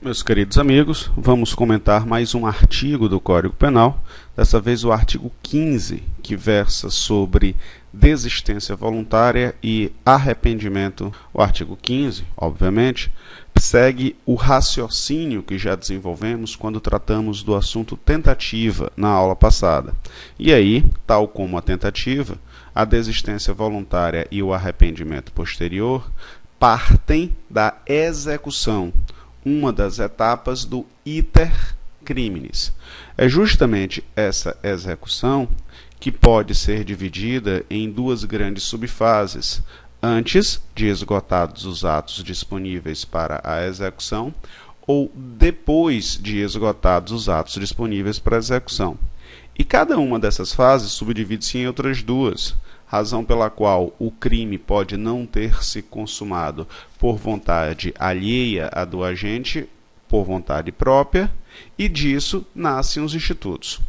Meus queridos amigos, vamos comentar mais um artigo do Código Penal, dessa vez o artigo 15, que versa sobre desistência voluntária e arrependimento. O artigo 15, obviamente, segue o raciocínio que já desenvolvemos quando tratamos do assunto tentativa na aula passada. E aí, tal como a tentativa, a desistência voluntária e o arrependimento posterior partem da execução, uma das etapas do iter criminis. É justamente essa execução que pode ser dividida em duas grandes subfases, antes de esgotados os atos disponíveis para a execução ou depois de esgotados os atos disponíveis para a execução. E cada uma dessas fases subdivide-se em outras duas, razão pela qual o crime pode não ter se consumado por vontade alheia à do agente, por vontade própria, e disso nascem os institutos.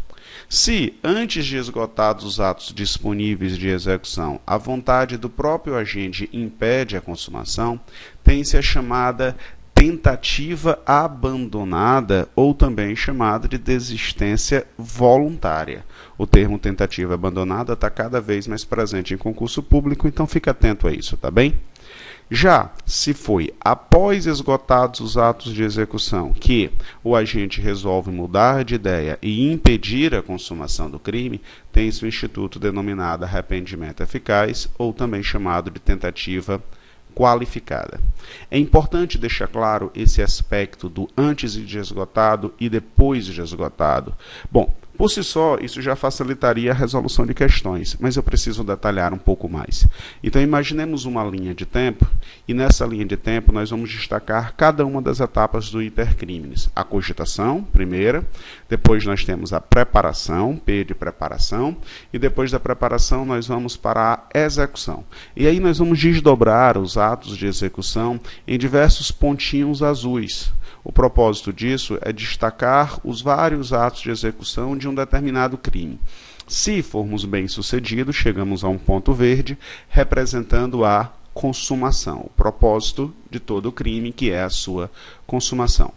Se, antes de esgotados os atos disponíveis de execução, a vontade do próprio agente impede a consumação, tem-se a chamada tentativa abandonada, ou também chamada de desistência voluntária. O termo tentativa abandonada está cada vez mais presente em concurso público, então fique atento a isso, tá bem? Já se foi após esgotados os atos de execução que o agente resolve mudar de ideia e impedir a consumação do crime, tem-se o instituto denominado arrependimento eficaz, ou também chamado de tentativa qualificada. É importante deixar claro esse aspecto do antes de esgotado e depois de esgotado. Bom, por si só, isso já facilitaria a resolução de questões, mas eu preciso detalhar um pouco mais. Então, imaginemos uma linha de tempo, e nessa linha de tempo nós vamos destacar cada uma das etapas do iter criminis. A cogitação, primeira, depois nós temos a preparação, P de preparação, e depois da preparação nós vamos para a execução. E aí nós vamos desdobrar os atos de execução em diversos pontinhos azuis. O propósito disso é destacar os vários atos de execução de um determinado crime. Se formos bem-sucedidos, chegamos a um ponto verde, representando a consumação, o propósito de todo crime, que é a sua consumação.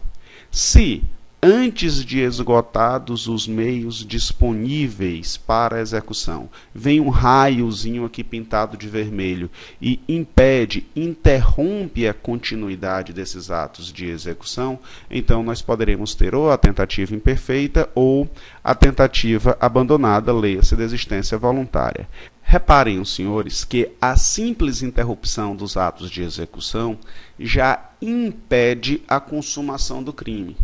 Se, antes de esgotados os meios disponíveis para a execução, vem um raiozinho aqui pintado de vermelho e impede, interrompe a continuidade desses atos de execução, então nós poderemos ter ou a tentativa imperfeita ou a tentativa abandonada, leia-se desistência voluntária. Reparem, os senhores, que a simples interrupção dos atos de execução já impede a consumação do crime.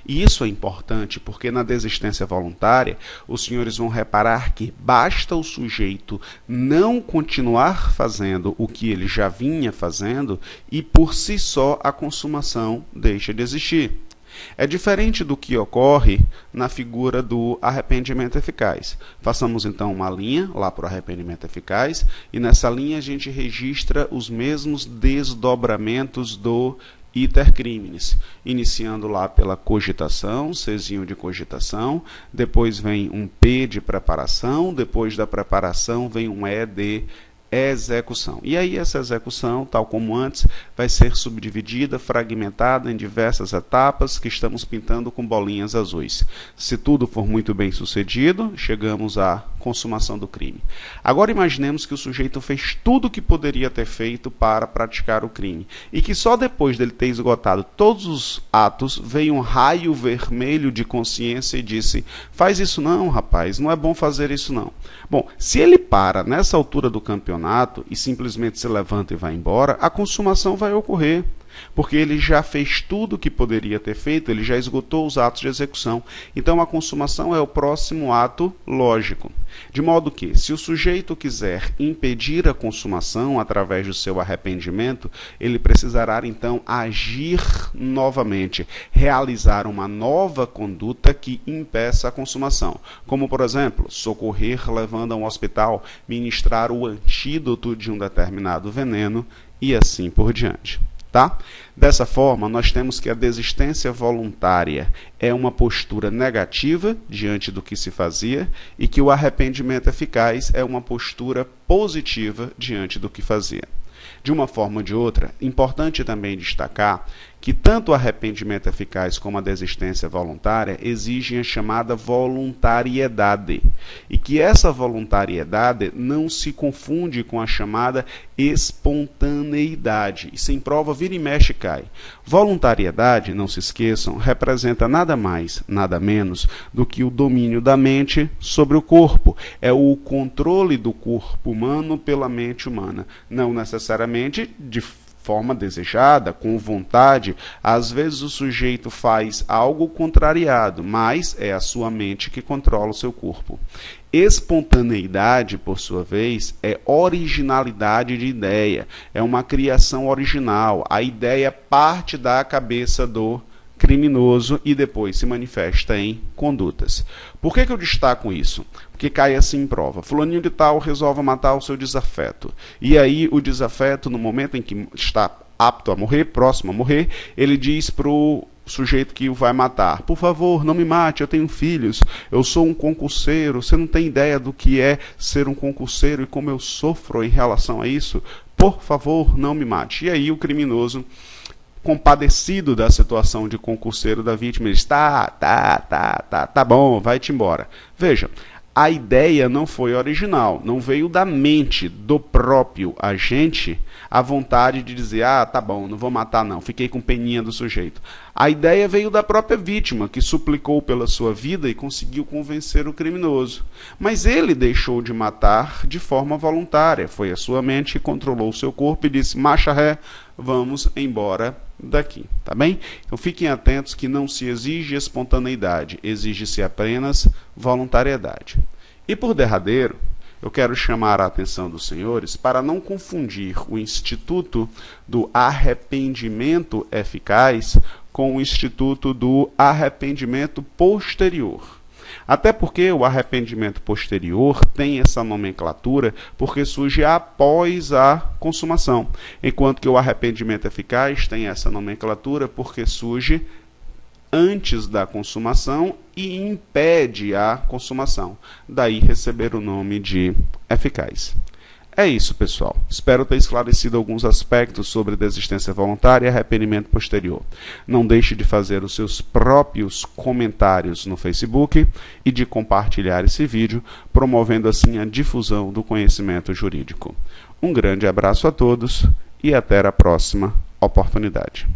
E isso é importante porque na desistência voluntária, os senhores vão reparar que basta o sujeito não continuar fazendo o que ele já vinha fazendo e por si só a consumação deixa de existir. É diferente do que ocorre na figura do arrependimento eficaz. Façamos então uma linha lá para o arrependimento eficaz e nessa linha a gente registra os mesmos desdobramentos do iter criminis, iniciando lá pela cogitação, Czinho de cogitação, depois vem um P de preparação, depois da preparação vem um E de execução. E aí essa execução, tal como antes, vai ser subdividida, fragmentada em diversas etapas que estamos pintando com bolinhas azuis. Se tudo for muito bem sucedido, chegamos à consumação do crime. Agora imaginemos que o sujeito fez tudo o que poderia ter feito para praticar o crime e que só depois dele ter esgotado todos os atos veio um raio vermelho de consciência e disse: faz isso não, rapaz, não é bom fazer isso não. Bom, se ele para nessa altura do campeonato e simplesmente se levanta e vai embora, a consumação vai ocorrer. Porque ele já fez tudo o que poderia ter feito, ele já esgotou os atos de execução. Então, a consumação é o próximo ato lógico. De modo que, se o sujeito quiser impedir a consumação através do seu arrependimento, ele precisará, então, agir novamente, realizar uma nova conduta que impeça a consumação. Como, por exemplo, socorrer levando a um hospital, ministrar o antídoto de um determinado veneno e assim por diante. Tá? Dessa forma, nós temos que a desistência voluntária é uma postura negativa diante do que se fazia e que o arrependimento eficaz é uma postura positiva diante do que fazia. De uma forma ou de outra, importante também destacar que tanto o arrependimento eficaz como a desistência voluntária exigem a chamada voluntariedade, e que essa voluntariedade não se confunde com a chamada espontaneidade. E sem prova, vira e mexe cai. Voluntariedade, não se esqueçam, representa nada mais, nada menos do que o domínio da mente sobre o corpo. É o controle do corpo humano pela mente humana, não necessariamente de forma desejada, com vontade. Às vezes o sujeito faz algo contrariado, mas é a sua mente que controla o seu corpo. Espontaneidade, por sua vez, é originalidade de ideia, é uma criação original. A ideia parte da cabeça do criminoso e depois se manifesta em condutas. Por que eu destaco isso? Porque cai assim em prova. Fulaninho de tal resolve matar o seu desafeto. E aí o desafeto, no momento em que está apto a morrer, próximo a morrer, ele diz para o sujeito que o vai matar: por favor, não me mate, eu tenho filhos, eu sou um concurseiro, você não tem ideia do que é ser um concurseiro e como eu sofro em relação a isso? Por favor, não me mate. E aí o criminoso, compadecido da situação de concurseiro da vítima, ele diz: tá bom, vai-te embora. Veja, a ideia não foi original, não veio da mente do próprio agente a vontade de dizer: tá bom, não vou matar não, fiquei com peninha do sujeito. A ideia veio da própria vítima, que suplicou pela sua vida e conseguiu convencer o criminoso. Mas ele deixou de matar de forma voluntária, foi a sua mente que controlou o seu corpo e disse: marcha ré, vamos embora daqui, tá bem? Então fiquem atentos que não se exige espontaneidade, exige-se apenas voluntariedade. E por derradeiro, eu quero chamar a atenção dos senhores para não confundir o instituto do arrependimento eficaz com o instituto do arrependimento posterior. Até porque o arrependimento posterior tem essa nomenclatura porque surge após a consumação, enquanto que o arrependimento eficaz tem essa nomenclatura porque surge antes da consumação e impede a consumação. Daí receber o nome de eficaz. É isso, pessoal. Espero ter esclarecido alguns aspectos sobre desistência voluntária e arrependimento posterior. Não deixe de fazer os seus próprios comentários no Facebook e de compartilhar esse vídeo, promovendo assim a difusão do conhecimento jurídico. Um grande abraço a todos e até a próxima oportunidade.